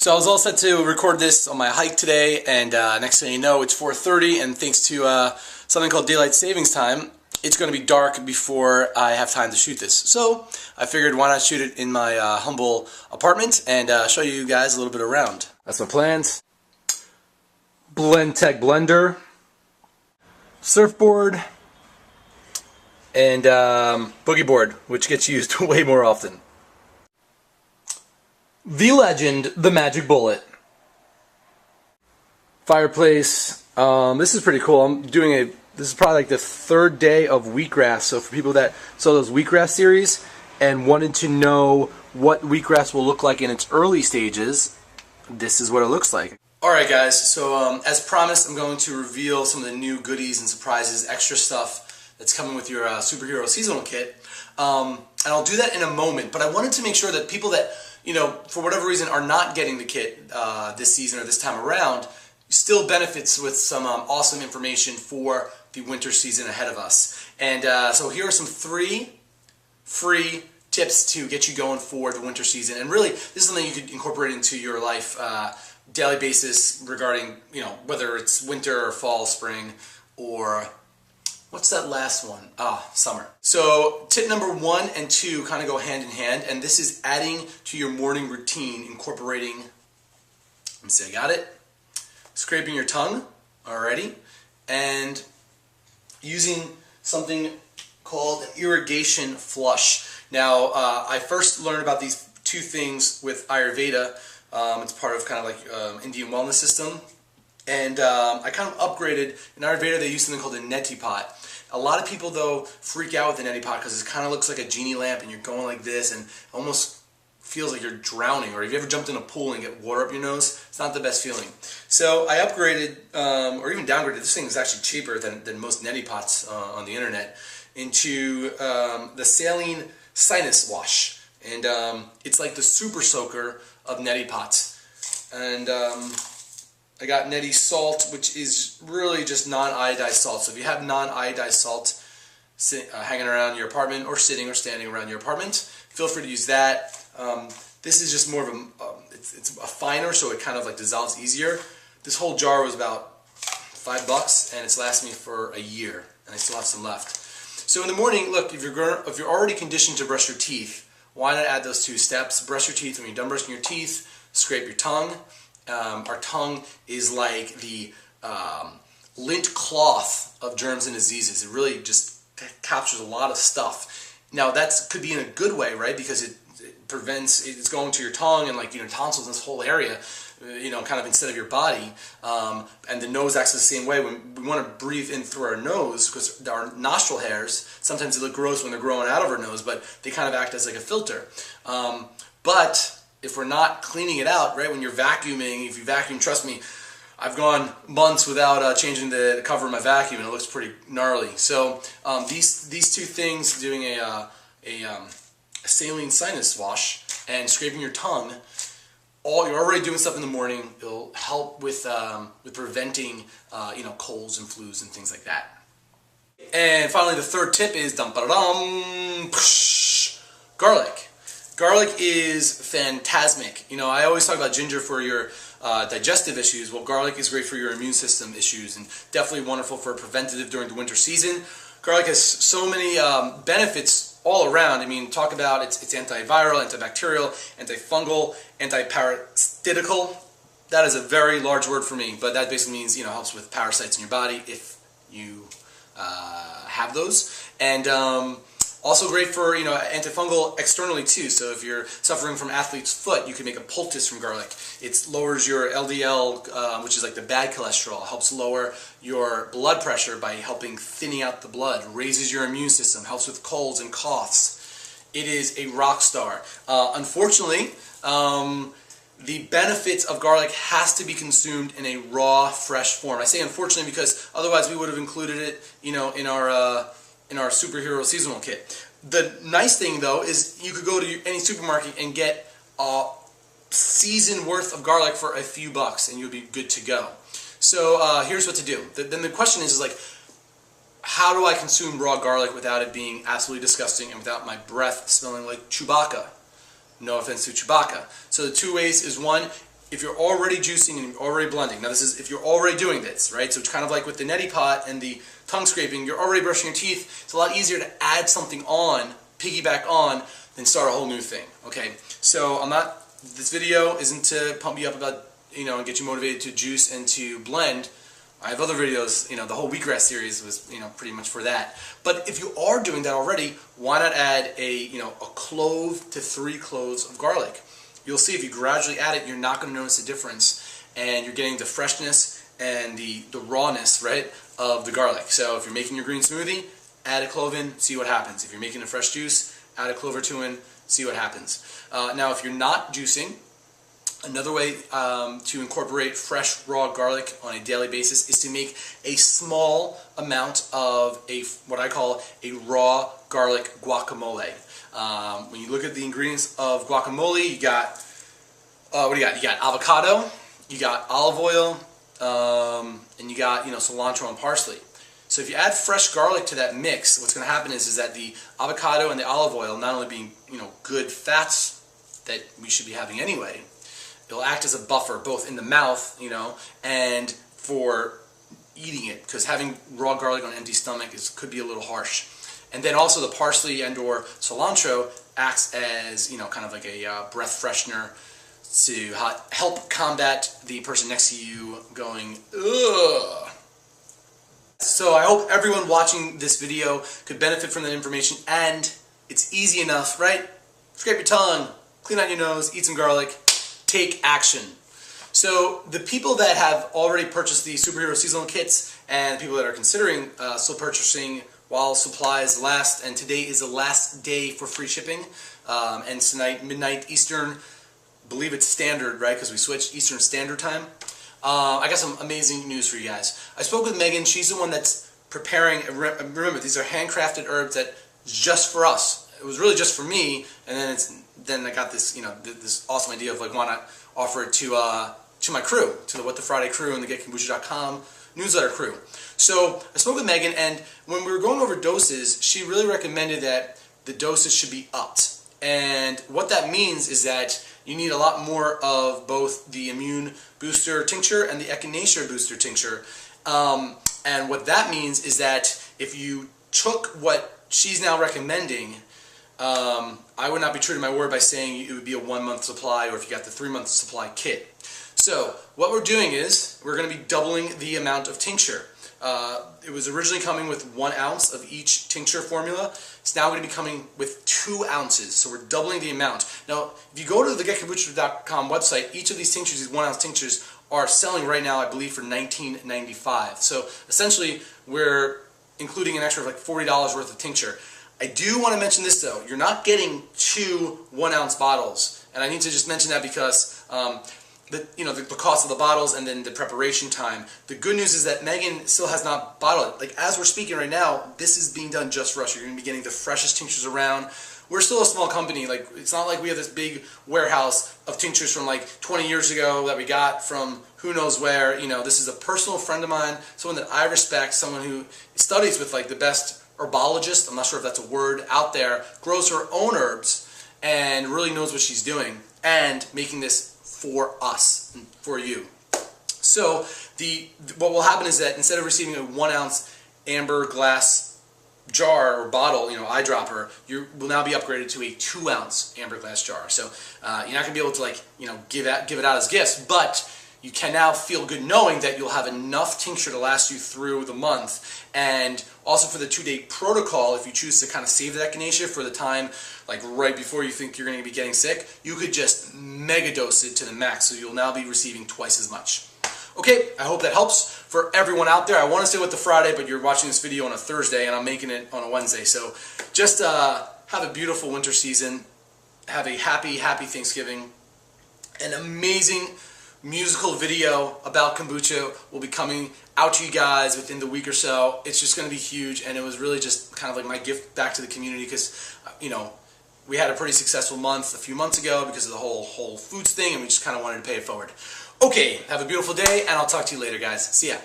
So I was all set to record this on my hike today, and next thing you know, it's 4:30, and thanks to something called daylight savings time, it's going to be dark before I have time to shoot this. So I figured, why not shoot it in my humble apartment and show you guys a little bit around. That's my plans. Blendtec blender, surfboard, and boogie board, which gets used way more often. The legend, the magic bullet. Fireplace. This is pretty cool. This is probably like the third day of wheatgrass. So for people that saw those wheatgrass series and wanted to know what wheatgrass will look like in its early stages, this is what it looks like. Alright guys, so as promised, I'm going to reveal some of the new goodies and surprises, extra stuff that's coming with your superhero seasonal kit. And I'll do that in a moment, but I wanted to make sure that people that, you know, for whatever reason are not getting the kit this season or this time around, still benefits with some awesome information for the winter season ahead of us. And so here are some 3 free tips to get you going for the winter season. And really, this is something you could incorporate into your life daily basis regarding, you know, whether it's winter or fall, spring, or what's that last one? Summer. So tip number 1 and 2 kind of go hand in hand, and this is adding to your morning routine, incorporating, let me see, I got it, scraping your tongue already, and using something called an irrigation flush. Now, I first learned about these 2 things with Ayurveda. It's part of kind of like Indian wellness system. And I kind of upgraded. In Ayurveda, they use something called a neti pot. A lot of people, though, freak out with the neti pot because it kind of looks like a genie lamp and you're going like this and almost feels like you're drowning. Or have you ever jumped in a pool and get water up your nose? It's not the best feeling. So I upgraded, or even downgraded, this thing is actually cheaper than most neti pots on the internet, into the saline sinus wash. And it's like the super soaker of neti pots. And I got neti salt, which is really just non-iodized salt. So if you have non-iodized salt hanging around your apartment or sitting or standing around your apartment, feel free to use that. This is just more of a, it's a finer, so it kind of like dissolves easier. This whole jar was about $5 and it's lasted me for a year, and I still have some left. So in the morning, look, if you're already conditioned to brush your teeth, why not add those 2 steps? Brush your teeth when you're done brushing your teeth, scrape your tongue. Our tongue is like the lint cloth of germs and diseases. It really just captures a lot of stuff. Now that could be in a good way, right? Because it prevents, it's going to your tongue and, like, you know, tonsils in this whole area, you know, kind of instead of your body. And the nose acts the same way. When we want to breathe in through our nose, because our nostril hairs, sometimes they look gross when they're growing out of our nose, but they kind of act as like a filter. But if we're not cleaning it out, right, when you're vacuuming, if you vacuum, trust me, I've gone months without changing the cover of my vacuum, and it looks pretty gnarly. So these 2 things, doing a saline sinus wash and scraping your tongue, you're already doing stuff in the morning. It'll help with preventing you know, colds and flus and things like that. And finally, the 3rd tip is garlic. Garlic is phantasmic. You know, I always talk about ginger for your digestive issues. Well, garlic is great for your immune system issues, and definitely wonderful for preventative during the winter season. Garlic has so many benefits all around. I mean, talk about it's antiviral, antibacterial, antifungal, antiparasitical. That is a very large word for me, but that basically means, you know, helps with parasites in your body if you have those. And also great for, you know, antifungal externally too. So if you're suffering from athlete's foot, you can make a poultice from garlic. It lowers your LDL, which is like the bad cholesterol, helps lower your blood pressure by helping thinning out the blood, raises your immune system, helps with colds and coughs. It is a rock star. Unfortunately, the benefits of garlic has to be consumed in a raw, fresh form. I say unfortunately because otherwise we would have included it, you know, in our superhero seasonal kit. The nice thing, though, is you could go to any supermarket and get a season worth of garlic for a few bucks, and you'll be good to go. So here's what to do. Then the question is like, how do I consume raw garlic without it being absolutely disgusting and without my breath smelling like Chewbacca? No offense to Chewbacca. So the 2 ways is, 1, if you're already juicing and you're already blending, now this is if you're already doing this, right? So it's kind of like with the neti pot and the tongue scraping, you're already brushing your teeth. It's a lot easier to add something on, piggyback on, than start a whole new thing, okay? So this video isn't to pump you up about, and get you motivated to juice and to blend. I have other videos, the whole wheatgrass series was, pretty much for that. But if you are doing that already, why not add a clove to 3 cloves of garlic? You'll see if you gradually add it, you're not going to notice a difference, and you're getting the freshness and the rawness, right, of the garlic. So if you're making your green smoothie, add a clove in, see what happens. If you're making a fresh juice, add a clove or 2 in, see what happens. Now, if you're not juicing, another way to incorporate fresh raw garlic on a daily basis is to make a small amount of what I call a raw garlic guacamole. When you look at the ingredients of guacamole, you got what do you got? You got avocado, you got olive oil, and you got cilantro and parsley. So if you add fresh garlic to that mix, what's going to happen is that the avocado and the olive oil, not only being good fats that we should be having anyway, it'll act as a buffer both in the mouth, and for eating it, because having raw garlic on an empty stomach could be a little harsh. And then also the parsley and or cilantro acts as, kind of like a breath freshener to help combat the person next to you going, ugh. So I hope everyone watching this video could benefit from that information, and it's easy enough, right? Scrape your tongue, clean out your nose, eat some garlic, take action. So the people that have already purchased the superhero seasonal kits and people that are considering still purchasing while supplies last, and today is the last day for free shipping, and tonight, midnight Eastern, believe it's standard, right, because we switched Eastern Standard Time. I got some amazing news for you guys. I spoke with Megan. She's the one that's preparing, remember, these are handcrafted herbs that just for us. It was really just for me, and then I got this, this awesome idea of want to offer it to my crew, to the What the Friday crew and the GetKombucha.com newsletter crew. So I spoke with Megan, and when we were going over doses, she really recommended that the doses should be upped. And what that means is that you need a lot more of both the Immune Booster Tincture and the Echinacea Booster Tincture. And what that means is that if you took what she's now recommending, I would not be true to my word by saying it would be a 1-month supply, or if you got the 3-month supply kit. So what we're doing is we're going to be doubling the amount of tincture. It was originally coming with 1 ounce of each tincture formula. It's now going to be coming with 2 ounces, so we're doubling the amount. Now, if you go to the GetKombucha.com website, each of these tinctures, these 1-ounce tinctures, are selling right now, I believe, for $19.95. So essentially, we're including an extra of like $40 worth of tincture. I do want to mention this though: you're not getting 2 1-ounce bottles, and I need to just mention that because the cost of the bottles and then the preparation time. The good news is that Megan still has not bottled it. Like, as we're speaking right now, this is being done just for us. You're going to be getting the freshest tinctures around. We're still a small company. Like, it's not like we have this big warehouse of tinctures from like 20 years ago that we got from who knows where. This is a personal friend of mine, someone that I respect, someone who studies with like the best herbologist, I'm not sure if that's a word, out there, grows her own herbs and really knows what she's doing, and making this for us, and for you. So what will happen is that instead of receiving a 1-ounce amber glass jar or bottle, eyedropper, you will now be upgraded to a 2-ounce amber glass jar. So you're not going to be able to give it out as gifts, but you can now feel good knowing that you'll have enough tincture to last you through the month. And also for the 2-day protocol, if you choose to kind of save the echinacea for the time, like right before you think you're going to be getting sick, you could just mega dose it to the max, so you'll now be receiving twice as much. Okay, I hope that helps for everyone out there. I want to say with the Friday, but you're watching this video on a Thursday, and I'm making it on a Wednesday. So just have a beautiful winter season. Have a happy Thanksgiving. An amazing musical video about kombucha will be coming out to you guys within the week or so. It's just going to be huge, and it was really just kind of like my gift back to the community, because we had a pretty successful month a few months ago because of the whole Whole Foods thing, and we just kind of wanted to pay it forward. Okay, have a beautiful day, and I'll talk to you later, guys. See ya.